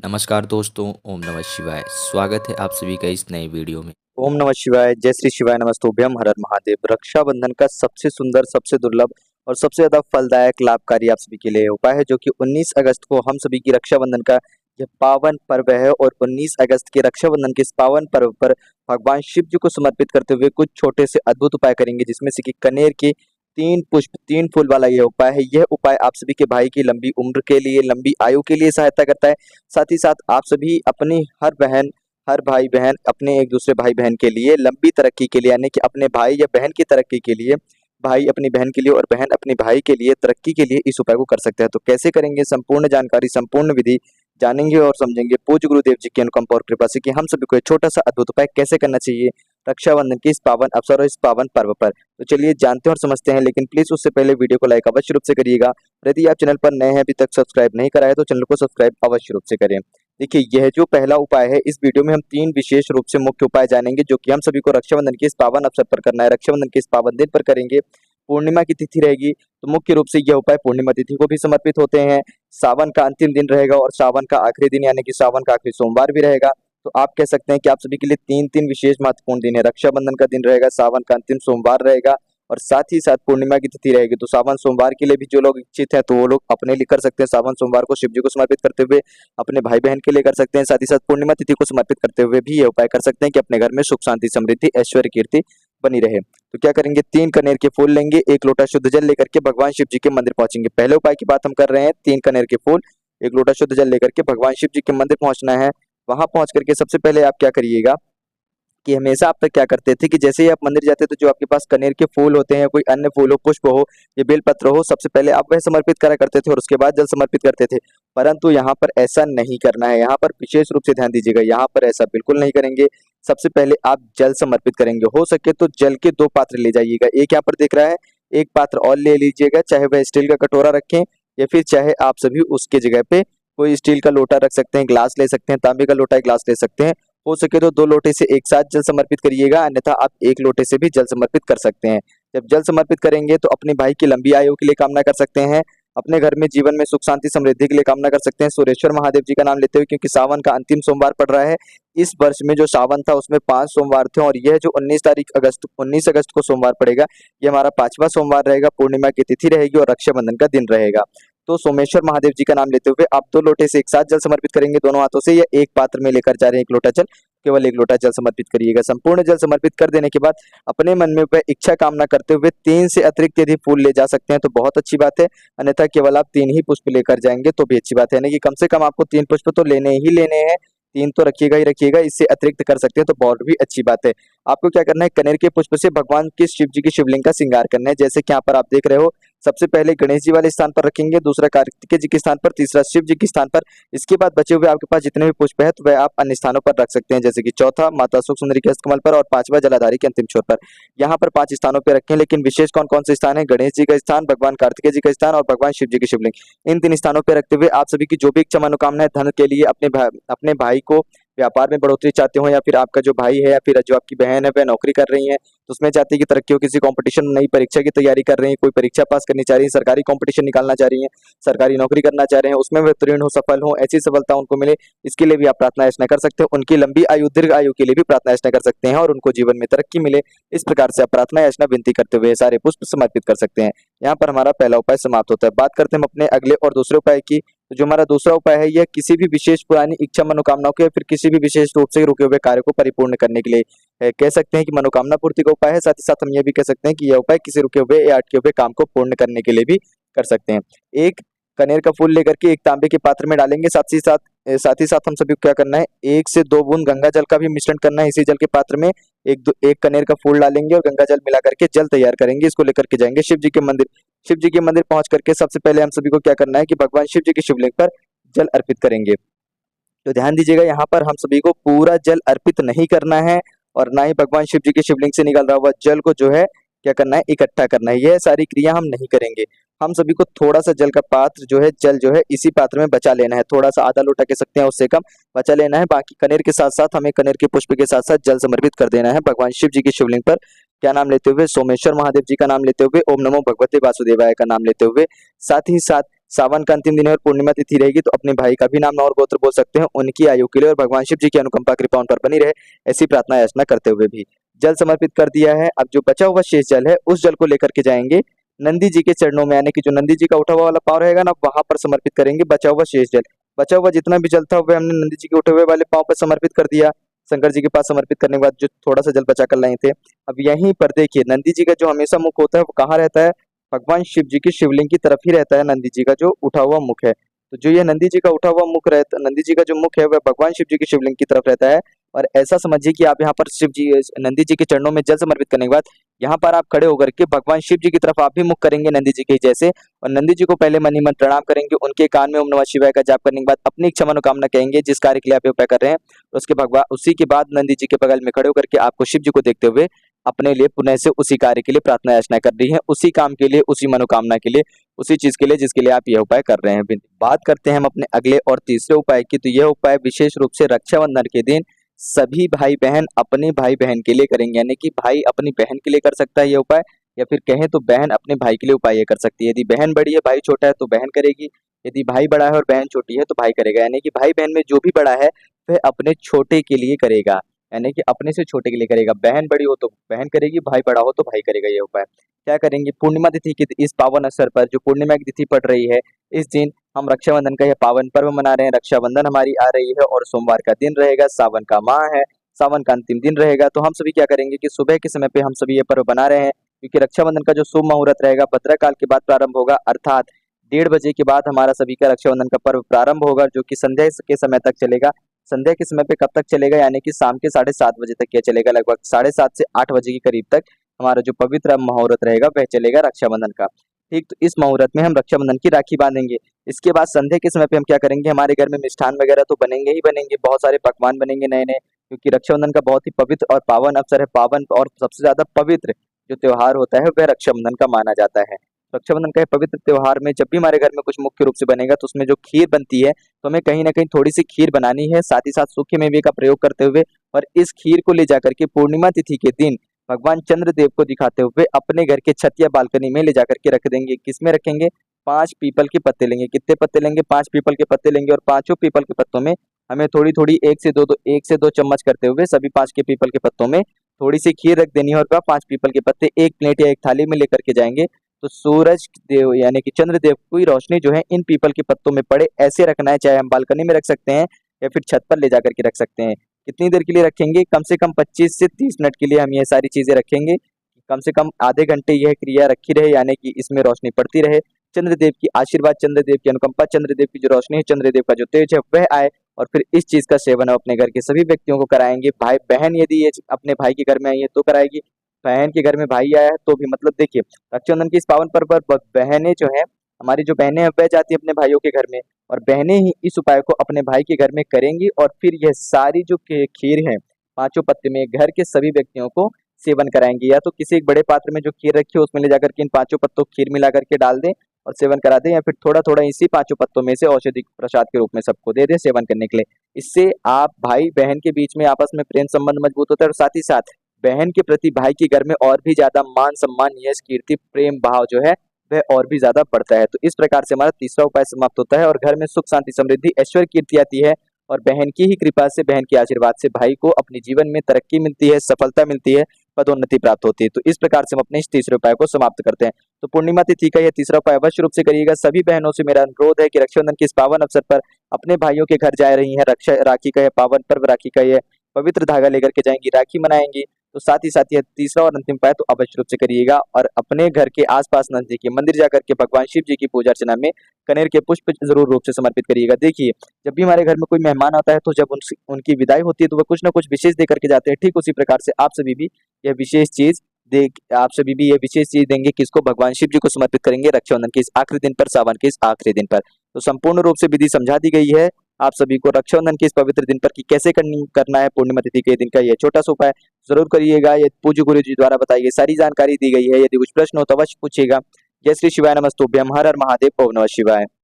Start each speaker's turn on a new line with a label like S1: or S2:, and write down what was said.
S1: नमस्कार दोस्तों, ओम नमः शिवाय। स्वागत है आप सभी का इस नए वीडियो में।
S2: ओम नमः शिवाय, जय श्री शिवाय, नमस्तुभ्यम, हर हर महादेव। रक्षाबंधन का सबसे सुंदर, सबसे दुर्लभ और सबसे ज़्यादा फलदायक, लाभकारी आप सभी के लिए उपाय है, जो कि 19 अगस्त को हम सभी की रक्षाबंधन का यह पावन पर्व है। और 19 अगस्त के रक्षाबंधन के इस पावन पर्व पर भगवान शिव जी को समर्पित करते हुए कुछ छोटे से अद्भुत उपाय करेंगे, जिसमें से कि कनेर के 3 पुष्प, 3 फूल वाला यह उपाय है। यह उपाय आप सभी के भाई की लंबी उम्र के लिए, लंबी आयु के लिए सहायता करता है। साथ ही साथ आप सभी अपनी हर भाई-बहन अपने एक-दूसरे भाई-बहन के लिए लंबी तरक्की के लिए, यानी कि अपने भाई या बहन की तरक्की के लिए, भाई अपनी बहन के लिए और बहन अपने भाई के लिए तरक्की के लिए इस उपाय को कर सकते हैं। तो कैसे करेंगे, संपूर्ण जानकारी, संपूर्ण विधि जानेंगे और समझेंगे पूज्य गुरुदेव जी की अनुकंपा और कृपा से कि हम सभी को एक छोटा-सा अद्भुत उपाय कैसे करना चाहिए रक्षाबंधन के इस पावन अवसर और इस पावन पर्व पर। तो चलिए जानते हैं और समझते हैं, लेकिन प्लीज़ उससे पहले वीडियो को लाइक अवश्य रूप से करिएगा। यदि आप चैनल पर नए हैं, अभी तक सब्सक्राइब नहीं करा है, तो चैनल को सब्सक्राइब अवश्य रूप से करें। देखिए, यह जो पहला उपाय है, इस वीडियो में हम 3 विशेष रूप से मुख्य उपाय जानेंगे, जो कि हम सभी को रक्षाबंधन के इस पावन अवसर पर करना है, रक्षाबंधन के इस पावन दिन पर करेंगे। पूर्णिमा की तिथि रहेगी, तो मुख्य रूप से यह उपाय पूर्णिमा तिथि को भी समर्पित होते हैं। सावन का अंतिम दिन रहेगा और सावन का आखिरी दिन, यानी कि सावन का आखिरी सोमवार भी रहेगा। तो आप कह सकते हैं कि आप सभी के लिए 3-3 विशेष महत्वपूर्ण दिन है। रक्षाबंधन का दिन रहेगा, सावन का अंतिम सोमवार रहेगा और साथ ही साथ पूर्णिमा की तिथि रहेगी। तो सावन सोमवार के लिए भी जो लोग इच्छित हैं, तो वो लोग अपने लिए कर सकते हैं। सावन सोमवार को शिव जी को समर्पित करते हुए अपने भाई-बहन के लिए कर सकते हैं। साथ ही साथ पूर्णिमा तिथि को समर्पित करते हुए भी ये उपाय कर सकते हैं कि अपने घर में सुख, शांति, समृद्धि, ऐश्वर्य, कीर्ति बनी रहे। तो क्या करेंगे, 3 कनेर के फूल लेंगे, 1 लोटा शुद्ध जल लेकर के भगवान शिव जी के मंदिर पहुंचेंगे। पहले उपाय की बात हम कर रहे हैं, 3 कनेर के फूल, 1 लोटा शुद्ध जल लेकर के भगवान शिव जी के मंदिर पहुंचना है। वहां पहुंच करके सबसे पहले आप क्या करिएगा कि हमेशा आप तक क्या करते थे कि जैसे ही आप मंदिर जाते थे, जो आपके पास कनेर के फूल होते हैं, कोई अन्य फूल हो, पुष्प हो, ये बेलपत्र हो, सबसे पहले आप वह समर्पित करा करते थे और उसके बाद जल समर्पित करते थे। परंतु यहाँ पर ऐसा नहीं करना है। यहाँ पर विशेष रूप से ध्यान दीजिएगा, यहाँ पर ऐसा बिल्कुल नहीं करेंगे। सबसे पहले आप जल समर्पित करेंगे। हो सके तो जल के 2 पात्र ले जाइएगा। एक यहाँ पर दिख रहा है, एक पात्र और ले लीजिएगा, चाहे वह स्टील का कटोरा रखें या फिर चाहे आप सभी उसके जगह पे कोई स्टील का लोटा रख सकते हैं, ग्लास ले सकते हैं, तांबे का लोटा या ग्लास ले सकते हैं। हो सके तो 2 लोटे से एक साथ जल समर्पित करिएगा, अन्यथा आप 1 लोटे से भी जल समर्पित कर सकते हैं। जब जल समर्पित करेंगे तो अपने भाई की लंबी आयु के लिए कामना कर सकते हैं, अपने घर में जीवन में सुख, शांति, समृद्धि के लिए कामना कर सकते हैं, सूरेश्वर महादेव जी का नाम लेते हुए, क्योंकि सावन का अंतिम सोमवार पड़ रहा है। इस वर्ष में जो सावन था उसमें 5 सोमवार थे और यह जो 19 अगस्त को सोमवार पड़ेगा, ये हमारा 5वां सोमवार रहेगा, पूर्णिमा की तिथि रहेगी और रक्षाबंधन का दिन रहेगा। तो सोमेश्वर महादेव जी का नाम लेते हुए आप 2 लोटे से एक साथ जल समर्पित करेंगे दोनों हाथों से, या एक पात्र में लेकर जा रहे हैं 1 लोटा जल, केवल 1 लोटा जल समर्पित करिएगा। संपूर्ण जल समर्पित कर देने के बाद अपने मन में वह इच्छा कामना करते हुए 3 से अतिरिक्त यदि फूल ले जा सकते हैं तो बहुत अच्छी बात है, अन्यथा केवल आप 3 ही पुष्प लेकर जाएंगे तो भी अच्छी बात है। यानी कि कम से कम आपको 3 पुष्प तो लेने ही लेने हैं, 3 तो रखिएगा ही रखिएगा, इससे अतिरिक्त कर सकते हैं तो बहुत भी अच्छी बात है। आपको क्या करना है, कनेर के पुष्प से भगवान के शिव जी की शिवलिंग का श्रृंगार करना है। जैसे कि यहाँ पर आप देख रहे हो, सबसे पहले गणेश जी वाले स्थान पर रखेंगे, दूसरा कार्तिकेय जी के स्थान पर, तीसरा शिव जी के स्थान पर। इसके बाद बचे हुए आपके पास जितने भी पुष्प है तो वह आप अन्य स्थानों पर रख सकते हैं, जैसे कि चौथा माता सुख सुंदरी के हस्तकमल पर और 5वां जलाधारी के अंतिम छोर पर। यहाँ पर 5 स्थानों पर रखें, लेकिन विशेष कौन कौन से स्थान है, गणेश जी का स्थान, भगवान कार्तिकेय जी का स्थान और भगवान शिव जी की शिवलिंग। इन 3 स्थानों पर रखते हुए आप सभी की जो भी इच्छा मनोकामना है, धन के लिए, अपने भाई को व्यापार में बढ़ोतरी चाहते हो, या फिर आपका जो भाई है या फिर जो आपकी बहन है वह नौकरी कर रही है तो उसमें चाहती है कि तरक्की हो, किसी कंपटीशन, नई परीक्षा की तैयारी कर रही है, कोई परीक्षा पास करनी चाह रही है, सरकारी कंपटीशन निकालना चाह रही है, सरकारी नौकरी करना चाह रहे हैं, उसमें वे उत्तीर्ण हो, सफल हो, ऐसी सफलता उनको मिले, इसके लिए भी आप प्रार्थना याचना कर सकते हो। उनकी लंबी आयु, दीर्घ आयु के लिए भी प्रार्थना याचना कर सकते हैं और उनको जीवन में तरक्की मिले, इस प्रकार से आप प्रार्थना याचना विनती करते हुए सारे पुष्प समर्पित कर सकते हैं। यहाँ पर हमारा पहला उपाय समाप्त होता है। बात करते हैं हम अपने अगले और दूसरे उपाय की। तो जो हमारा दूसरा उपाय है, यह किसी भी विशेष पुरानी इच्छा मनोकामनाओं के या फिर किसी भी विशेष रूप से रुके हुए कार्य को परिपूर्ण करने के लिए कह सकते हैं कि मनोकामना पूर्ति का उपाय है। साथ ही साथ हम ये भी कह सकते हैं कि यह उपाय किसी रुके हुए या अटके हुए काम को पूर्ण करने के लिए भी कर सकते हैं। एक कनेर का फूल लेकर के एक तांबे के पात्र में डालेंगे, साथ ही साथ हम सभी को क्या करना है, 1 से 2 बूंद गंगा जल का भी मिश्रण करना है। इसी जल के पात्र में एक कनेर का फूल डालेंगे और गंगा जल मिला करके जल तैयार करेंगे, इसको लेकर के जाएंगे शिव जी के मंदिर। शिव जी के मंदिर पहुंच करके सबसे पहले हम सभी को क्या करना है कि भगवान शिव जी की शिवलिंग पर जल अर्पित करेंगे। तो ध्यान दीजिएगा, यहाँ पर हम सभी को पूरा जल अर्पित नहीं करना है और ना ही भगवान शिव जी की शिवलिंग से निकल रहा हुआ जल को जो है क्या करना है, इकट्ठा करना है। यह सारी क्रिया हम नहीं करेंगे। हम सभी को थोड़ा सा जल का पात्र जो है, जल जो है इसी पात्र में बचा लेना है, थोड़ा सा, आधा लोटा कह सकते हैं, उससे कम बचा लेना है। बाकी कनेर के साथ साथ हमें कनेर के पुष्प के साथ साथ जल समर्पित कर देना है भगवान शिव जी की शिवलिंग पर। क्या नाम लेते हुए, सोमेश्वर महादेव जी का नाम लेते हुए, ओम नमो भगवते वासुदेवाय का नाम लेते हुए, साथ ही साथ सावन का अंतिम दिन है और पूर्णिमा तिथि रहेगी, तो अपने भाई का भी नाम और गोत्र बोल सकते हैं उनकी आयु के लिए, और भगवान शिव जी की अनुकंपा कृपा उन पर बनी रहे, ऐसी प्रार्थना याचना करते हुए भी जल समर्पित कर दिया है। अब जो बचा हुआ शेष जल है उस जल को लेकर के जाएंगे नंदी जी के चरणों में, यानी कि जो नंदी जी का उठा हुआ वाला पाँव रहेगा ना, वहां पर समर्पित करेंगे बचा हुआ शेष जल। बचा हुआ जितना भी जल था वह हमने नंदी जी के उठे हुए वाले पाँव पर समर्पित कर दिया। शंकर जी के पास समर्पित करने के बाद जो थोड़ा सा जल बचा कर लाए थे, अब यहीं पर देखिए नंदी जी का जो हमेशा मुख होता है वो कहाँ रहता है, भगवान शिव जी की शिवलिंग की तरफ ही रहता है नंदी जी का जो उठा हुआ मुख है। तो जो ये नंदी जी का उठा हुआ मुख रहता, नंदी जी का जो मुख है वह भगवान शिव जी की शिवलिंग की तरफ रहता है। और ऐसा समझिए कि आप यहाँ पर शिव जी नंदी जी के चरणों में जल समर्पित करने के बाद यहाँ पर आप खड़े होकर के भगवान शिव जी की तरफ आप भी मुख करेंगे नंदी जी के जैसे, और नंदी जी को पहले मन ही मन प्रणाम करेंगे, उनके कान में ओम नमः शिवाय का जाप करने के बाद अपनी इच्छा मनोकामना कहेंगे जिस कार्य के लिए आप ये उपाय कर रहे हैं। उसके भगवान उसी के बाद नंदी जी के बगल में खड़े होकर के आपको शिव जी को देखते हुए अपने लिए पुनः से उसी कार्य के लिए प्रार्थना याचना कर रही है, उसी काम के लिए, उसी मनोकामना के लिए, उसी चीज के लिए जिसके लिए आप यह उपाय कर रहे हैं। बात करते हैं हम अपने अगले और तीसरे उपाय की, तो यह उपाय विशेष रूप से रक्षाबंधन के दिन सभी भाई बहन अपने भाई बहन के लिए करेंगे, यानी कि भाई अपनी बहन के लिए कर सकता है ये उपाय, या फिर कहें तो बहन अपने भाई के लिए उपाय ये कर सकती है। यदि बहन बड़ी है भाई छोटा है तो बहन करेगी, यदि भाई बड़ा है और बहन छोटी है तो भाई करेगा, यानी कि भाई बहन में जो भी बड़ा है वह अपने छोटे के लिए करेगा, यानी कि अपने से छोटे के लिए करेगा। बहन बड़ी हो तो बहन करेगी, भाई बड़ा हो तो भाई करेगा ये उपाय। क्या करेंगे, पूर्णिमा तिथि की इस पावन अवसर पर जो पूर्णिमा की तिथि पड़ रही है, इस दिन हम रक्षाबंधन का यह पावन पर्व मना रहे हैं। रक्षाबंधन हमारी आ रही है और सोमवार का दिन रहेगा, सावन का माह है, सावन का अंतिम दिन रहेगा। तो हम सभी क्या करेंगे कि सुबह के समय पे हम सभी ये पर्व बना रहे हैं, क्योंकि रक्षाबंधन का जो शुभ मुहूर्त रहेगा भद्रा काल के बाद प्रारंभ होगा, अर्थात 1:30 के बाद हमारा सभी का रक्षाबंधन का पर्व प्रारंभ होगा, जो कि संध्या के समय तक चलेगा। संध्या के समय पे कब तक चलेगा, यानी कि शाम के 7:30 बजे तक यह चलेगा, लगभग 7:30 से 8 बजे के करीब तक हमारा जो पवित्र मुहूर्त रहेगा वह चलेगा रक्षाबंधन का। ठीक, तो इस मुहूर्त में हम रक्षाबंधन की राखी बांधेंगे। इसके बाद संध्या के समय पे हम क्या करेंगे, हमारे घर में मिष्ठान वगैरह तो बनेंगे ही बनेंगे, बहुत सारे पकवान बनेंगे नए नए, क्योंकि रक्षाबंधन का बहुत ही पवित्र और पावन अवसर है। पावन और सबसे ज्यादा पवित्र जो त्योहार होता है वह रक्षाबंधन का माना जाता है। रक्षाबंधन का पवित्र त्योहार में जब भी हमारे घर में कुछ मुख्य रूप से बनेगा तो उसमें जो खीर बनती है, तो हमें कहीं ना कहीं थोड़ी सी खीर बनानी है, साथ ही साथ सूखे मेवे का प्रयोग करते हुए, और इस खीर को ले जाकर के पूर्णिमा तिथि के दिन भगवान चंद्रदेव को दिखाते हुए अपने घर के छत या बालकनी में ले जाकर के रख देंगे। किसमें रखेंगे, 5 पीपल के पत्ते लेंगे। कितने पत्ते लेंगे, 5 पीपल के पत्ते लेंगे, और पांचों पीपल के पत्तों में हमें थोड़ी थोड़ी 1 से 2 चम्मच करते हुए सभी 5 के पीपल के पत्तों में थोड़ी सी खीर रख देनी है, और वह 5 पीपल के पत्ते एक प्लेट या एक थाली में लेकर के जाएंगे। तो सूरज देव यानी कि चंद्रदेव की रोशनी जो है इन पीपल के पत्तों में पड़े ऐसे रखना है, चाहे हम बालकनी में रख सकते हैं या फिर छत पर ले जाकर के रख सकते हैं। कितनी देर के लिए रखेंगे, कम से कम 25 से 30 मिनट के लिए हम ये सारी चीजें रखेंगे। कम से कम आधे घंटे यह क्रिया रखी रहे, यानी कि इसमें रोशनी पड़ती रहे, चंद्रदेव की आशीर्वाद, चंद्रदेव की अनुकंपा, चंद्रदेव की जो रोशनी है, चंद्रदेव का जो तेज है वह आए, और फिर इस चीज का सेवन हम अपने घर के सभी व्यक्तियों को कराएंगे। भाई बहन यदि ये अपने भाई के घर में आई है तो कराएगी, बहन के घर में भाई आया है तो भी, मतलब देखिए रक्षाबंधन की इस पावन पर्व पर बहनें जो है, हमारी जो बहनें हैं वह जाती है अपने भाइयों के घर में, और बहनें ही इस उपाय को अपने भाई के घर में करेंगी, और फिर यह सारी जो खीर है पांचों पत्ते में घर के सभी व्यक्तियों को सेवन कराएंगे। या तो किसी एक बड़े पात्र में जो खीर रखी है उसमें ले जाकर के इन पांचों पत्तों खीर मिला करके डाल दें और सेवन करा दें, या फिर थोड़ा थोड़ा इसी पांचों पत्तों में से औषधि प्रसाद के रूप में सबको दे दें सेवन करने के लिए। इससे आप भाई बहन के बीच में आपस में प्रेम संबंध मजबूत होता है, और साथ ही साथ बहन के प्रति भाई के घर में और भी ज्यादा मान सम्मान, यश, कीर्ति, प्रेम भाव जो है वह और भी ज्यादा बढ़ता है। तो इस प्रकार से हमारा तीसरा उपाय समाप्त होता है, और घर में सुख शांति समृद्धि ऐश्वर्य कीर्ति आती है, और बहन की ही कृपा से, बहन के आशीर्वाद से भाई को अपने जीवन में तरक्की मिलती है, सफलता मिलती है, पदोन्नति प्राप्त होती है। तो इस प्रकार से हम अपने इस तीसरे उपाय को समाप्त करते हैं। तो पूर्णिमा तिथि का यह तीसरा उपाय अवश्य रूप से करिएगा। सभी बहनों से मेरा अनुरोध है कि रक्षाबंधन के इस पावन अवसर पर अपने भाइयों के घर जा रही हैं, रक्षा राखी का यह पावन पर्व, राखी का यह पवित्र धागा लेकर के जाएंगी, राखी मनाएंगी, तो साथ ही साथ यह तीसरा और अंतिम उपाय तो अवश्य रूप से करिएगा, और अपने घर के आसपास नजदीकी मंदिर जाकर के भगवान शिव जी की पूजा अर्चना में कनेर के पुष्प जरूर रूप से समर्पित करिएगा। देखिए, जब भी हमारे घर में कोई मेहमान आता है तो जब उनकी विदाई होती है तो वह कुछ ना कुछ विशेष दे करके जाते हैं। ठीक उसी प्रकार से आप सभी भी यह विशेष चीज देंगे, किसको, भगवान शिव जी को समर्पित करेंगे रक्षाबंधन के इस आखिरी दिन पर, सावन के इस आखिरी दिन पर। तो संपूर्ण रूप से विधि समझा दी गई है आप सभी को रक्षाबंधन के इस पवित्र दिन पर कि कैसे करना है। पूर्णिमा तिथि के दिन का यह छोटा सा उपाय जरूर करिएगा। ये पूज्य गुरु जी द्वारा बताई गई सारी जानकारी दी गई है। यदि कुछ प्रश्न हो तो अवश्य पूछिएगा। जय श्री शिवाय, नमस्तुभ्यम, हर हर महादेव, ओम नमः शिवाय।